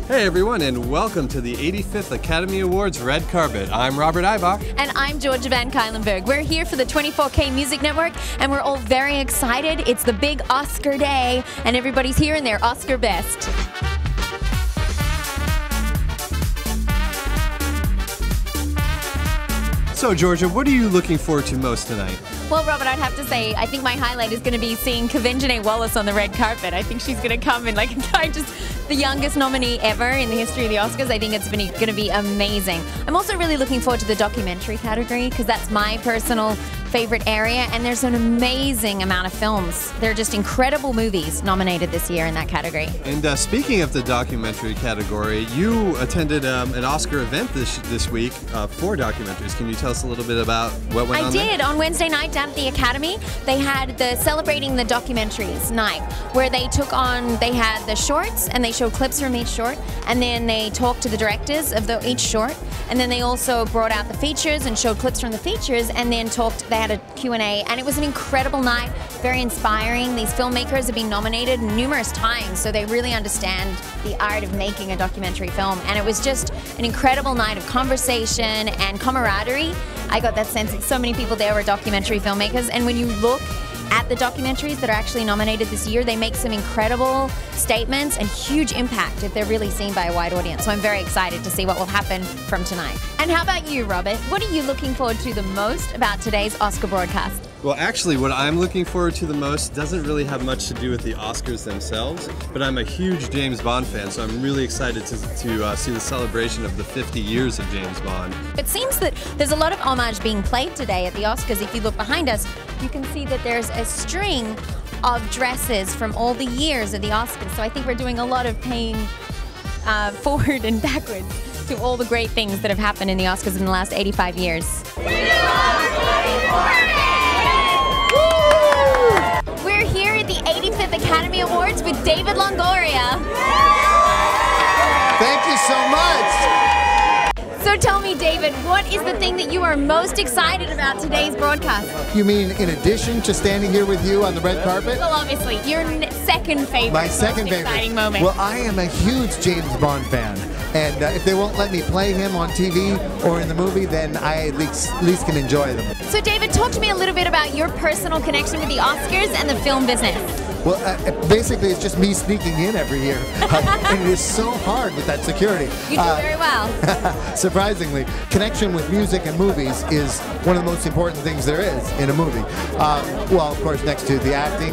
Hey everyone, and welcome to the 85th Academy Awards Red Carpet. I'm Robert Eibach. And I'm Georgia Van Kuylenberg. We're here for the 24K Music Network, and we're all very excited. It's the big Oscar day, and everybody's here in their Oscar best. So Georgia, what are you looking forward to most tonight? Well, Robert, I'd have to say, I think my highlight is going to be seeing Kavinjane Wallace on the red carpet. I think she's going to come in like just the youngest nominee ever in the history of the Oscars. I think it's going to be amazing. I'm also really looking forward to the documentary category because that's my personal favorite area, and there's an amazing amount of films. There are just incredible movies nominated this year in that category. And speaking of the documentary category, you attended an Oscar event this week for documentaries. Can you tell us a little bit about what went on there? I did. On Wednesday night down at the Academy, they had the Celebrating the Documentaries night, where they had the shorts, and they showed clips from each short, and then they talked to the directors of each short, and then they also brought out the features and showed clips from the features, and then they had a Q&A, and it was an incredible night, very inspiring. These filmmakers have been nominated numerous times, so they really understand the art of making a documentary film, and it was just an incredible night of conversation and camaraderie. I got that sense that so many people there were documentary filmmakers, and when you look at the documentaries that are actually nominated this year, they make some incredible statements and huge impact if they're really seen by a wide audience. So I'm very excited to see what will happen from tonight. And how about you, Robert? What are you looking forward to the most about today's Oscar broadcast? Well, actually, what I'm looking forward to the most doesn't really have much to do with the Oscars themselves, but I'm a huge James Bond fan, so I'm really excited to see the celebration of the 50 years of James Bond. It seems that there's a lot of homage being played today at the Oscars. If you look behind us, you can see that there's a string of dresses from all the years of the Oscars, so I think we're doing a lot of paying forward and backwards to all the great things that have happened in the Oscars in the last 85 years. We're here at the 85th Academy Awards with David Longoria. Thank you so much. So tell me, David, what is the thing that you are most excited about today's broadcast? You mean in addition to standing here with you on the red carpet? Well, obviously, your second favorite, My second favorite exciting moment. Well, I am a huge James Bond fan, and if they won't let me play him on TV or in the movie, then I at least can enjoy them. So, David, talk to me a little bit about your personal connection with the Oscars and the film business. Well, basically, it's just me sneaking in every year, and it is so hard with that security. You do very well. Surprisingly, connection with music and movies is one of the most important things there is in a movie. Well, of course, next to the acting,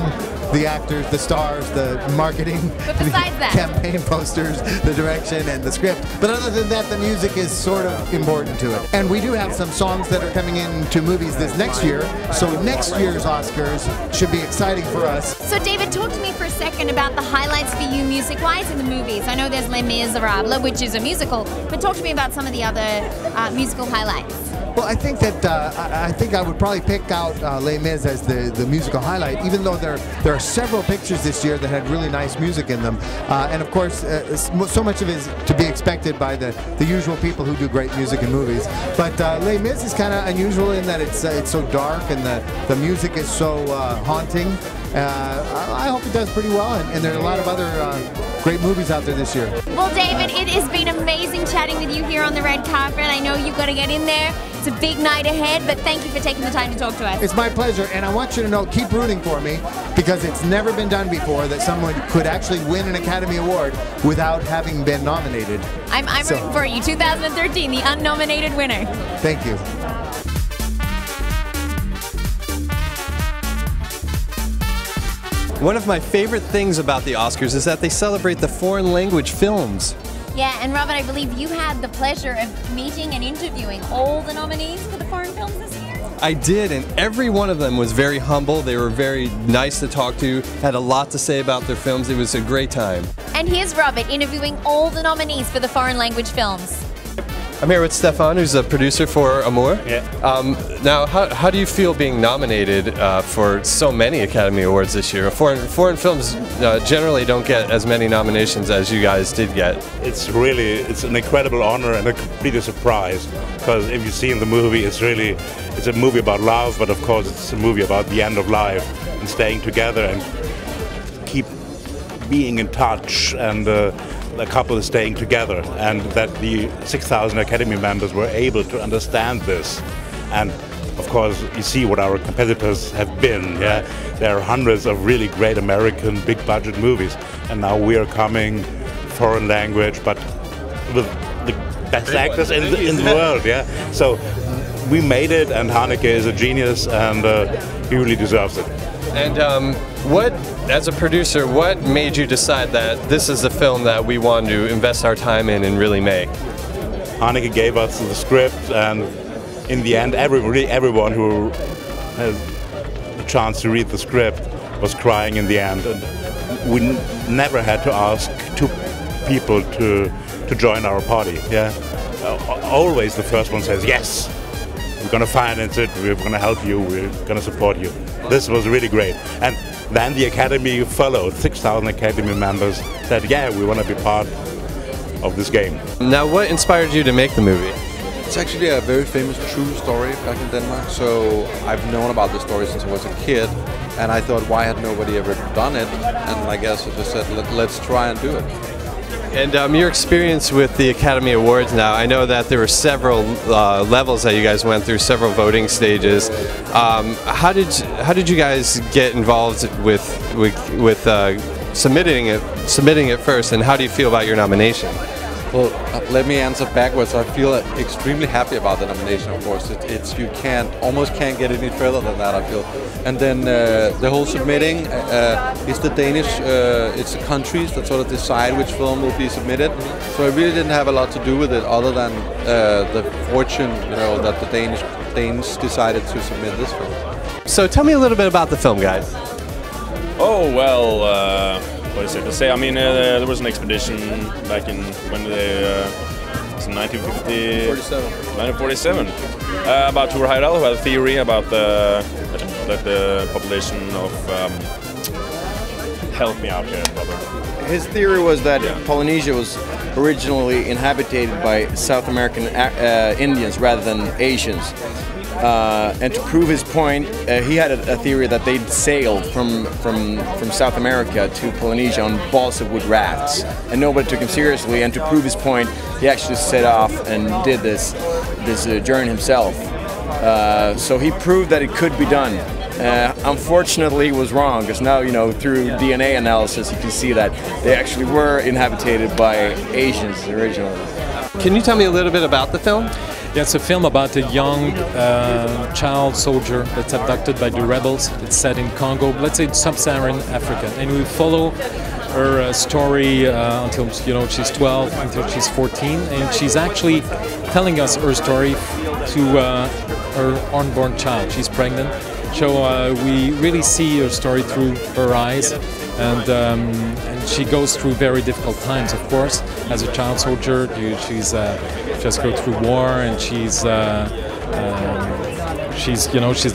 the actors, the stars, the marketing, But besides that, campaign posters, the direction, and the script. But other than that, the music is sort of important to it. And we do have some songs that are coming into movies this next year, so next year's Oscars should be exciting for us. So, David, talk to me for a second about the highlights for you music-wise in the movies. I know there's Les Miserables, which is a musical, but talk to me about some of the other musical highlights. Well, I think that I would probably pick out Les Mis as the musical highlight, even though there are several pictures this year that had really nice music in them, and of course, so much of it is to be expected by the usual people who do great music in movies. But Les Mis is kind of unusual in that it's so dark and the music is so haunting. I hope it does pretty well, and there are a lot of other great movies out there this year. Well, David, it has been amazing chatting with you here on the red carpet. I know you've got to get in there. It's a big night ahead, but thank you for taking the time to talk to us. It's my pleasure, and I want you to know, keep rooting for me, because it's never been done before that someone could actually win an Academy Award without having been nominated. I'm rooting for you. 2013, the unnominated winner. Thank you. One of my favorite things about the Oscars is that they celebrate the foreign language films. Yeah, and Robert, I believe you had the pleasure of meeting and interviewing all the nominees for the foreign films this year? I did, and every one of them was very humble. They were very nice to talk to, had a lot to say about their films. It was a great time. And here's Robert interviewing all the nominees for the foreign language films. I'm here with Stefan, who's a producer for Amour. Yeah. Now, how do you feel being nominated for so many Academy Awards this year? Foreign films generally don't get as many nominations as you guys did get. It's an incredible honor and a complete surprise, because if you've seen the movie, it's a movie about love, but of course it's a movie about the end of life and staying together and keep being in touch, and the couple is staying together, and that the 6,000 Academy members were able to understand this. And of course you see what our competitors have been. Yeah, there are hundreds of really great American big budget movies, and now we are coming foreign language but with the best actors in the world. Yeah, so we made it, and Haneke is a genius, and he really deserves it. And as a producer, what made you decide that this is the film that we want to invest our time in and really make? Haneke gave us the script, and in the end, everyone who has the chance to read the script was crying in the end. And we never had to ask two people to join our party. Yeah, always the first one says yes. We're going to finance it, we're going to help you, we're going to support you. This was really great. And then the Academy followed. 6,000 Academy members said, yeah, we want to be part of this game. Now, what inspired you to make the movie? It's actually a very famous true story back in Denmark. So I've known about this story since I was a kid. And I thought, why had nobody ever done it? And I guess I just said, let's try and do it. And your experience with the Academy Awards now, I know that there were several levels that you guys went through, several voting stages. How did you guys get involved with submitting it first, and how do you feel about your nomination? Well, let me answer backwards. I feel extremely happy about the nomination. Of course, you almost can't get any further than that, I feel. And then the whole submitting is the Danish. It's the countries that sort of decide which film will be submitted. So I really didn't have a lot to do with it, other than the fortune, that the Danes decided to submit this film. So tell me a little bit about the film, guys. Oh well. What is there to say? I mean, there was an expedition back in when it's in 1947, about Thor Heyerdahl, who had a theory about that the population of help me out here, brother. His theory was that Polynesia was originally inhabited by South American Indians rather than Asians. And to prove his point, he had a theory that they'd sailed from South America to Polynesia on balsa wood rafts, and nobody took him seriously. And to prove his point, he actually set off and did this journey himself. So he proved that it could be done. Unfortunately, he was wrong, because now, through DNA analysis, you can see that they actually were inhabited by Asians originally. Can you tell me a little bit about the film? Yeah, it's a film about a young child soldier that's abducted by the rebels. It's set in Congo, let's say sub-Saharan Africa, and we follow her story until she's 12, until she's 14, and she's actually telling us her story to her unborn child. She's pregnant, so we really see her story through her eyes. And she goes through very difficult times, of course. As a child soldier, she's just go through war, and she's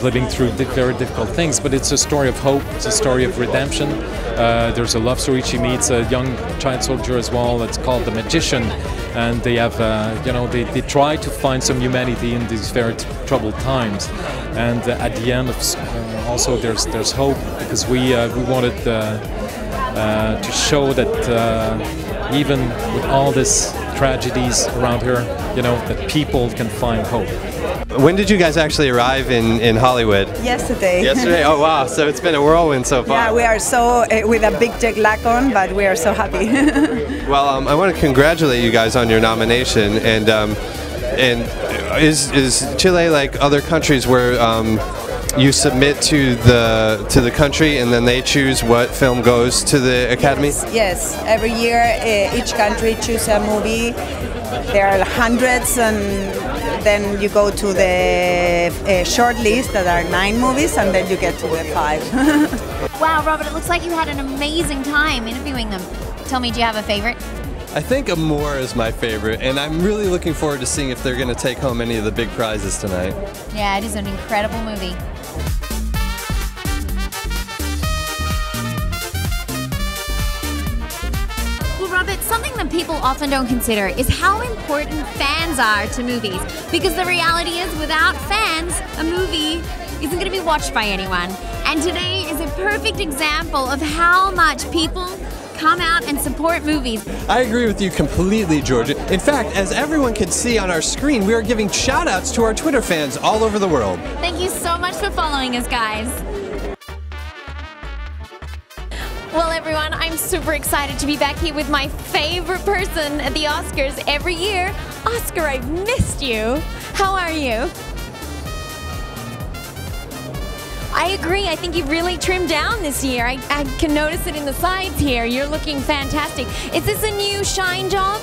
living through very difficult things. But it's a story of hope. It's a story of redemption. There's a love story. She meets a young child soldier as well. That's called the Magician, and they have they try to find some humanity in these very troubled times. And at the end, also there's hope, because we wanted to show that even with all these tragedies around here, that people can find hope. When did you guys actually arrive in Hollywood? Yesterday. Yesterday? Oh wow, so it's been a whirlwind so far. Yeah, we are so, with a big jet lag on, but we are so happy. Well, I want to congratulate you guys on your nomination, and is Chile like other countries where you submit to the country and then they choose what film goes to the Academy? Yes. Every year each country chooses a movie. There are hundreds, and then you go to the short list that are 9 movies, and then you get to the 5. Wow, Robert, it looks like you had an amazing time interviewing them. Tell me, do you have a favorite? I think Amour is my favorite, and I'm really looking forward to seeing if they're going to take home any of the big prizes tonight. Yeah, it is an incredible movie. Well, Robert, something that people often don't consider is how important fans are to movies. Because the reality is, without fans, a movie isn't going to be watched by anyone. And today is a perfect example of how much people come out and support movies. I agree with you completely, Georgia. In fact, as everyone can see on our screen, we are giving shout-outs to our Twitter fans all over the world. Thank you so much for following us, guys. Well, everyone, I'm super excited to be back here with my favorite person at the Oscars every year. Oscar, I've missed you. How are you? I agree. I think you've really trimmed down this year. I can notice it in the sides here. You're looking fantastic. Is this a new shine job?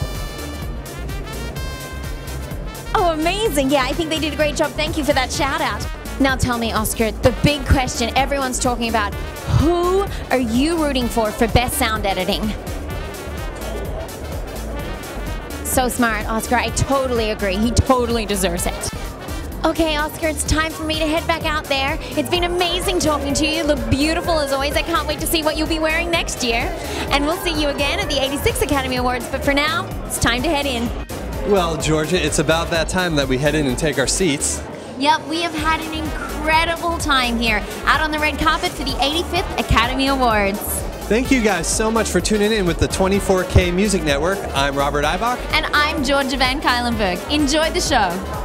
Oh, amazing. Yeah, I think they did a great job. Thank you for that shout out. Now tell me, Oscar, the big question everyone's talking about, who are you rooting for best sound editing? So smart, Oscar. I totally agree. He totally deserves it. Okay, Oscar, it's time for me to head back out there. It's been amazing talking to you. You look beautiful as always. I can't wait to see what you'll be wearing next year. And we'll see you again at the 86 Academy Awards. But for now, it's time to head in. Well, Georgia, it's about that time that we head in and take our seats. Yep, we have had an incredible time here out on the red carpet for the 85th Academy Awards. Thank you guys so much for tuning in with the 24K Music Network. I'm Robert Eibach. And I'm Georgia Van Kuylenberg. Enjoy the show.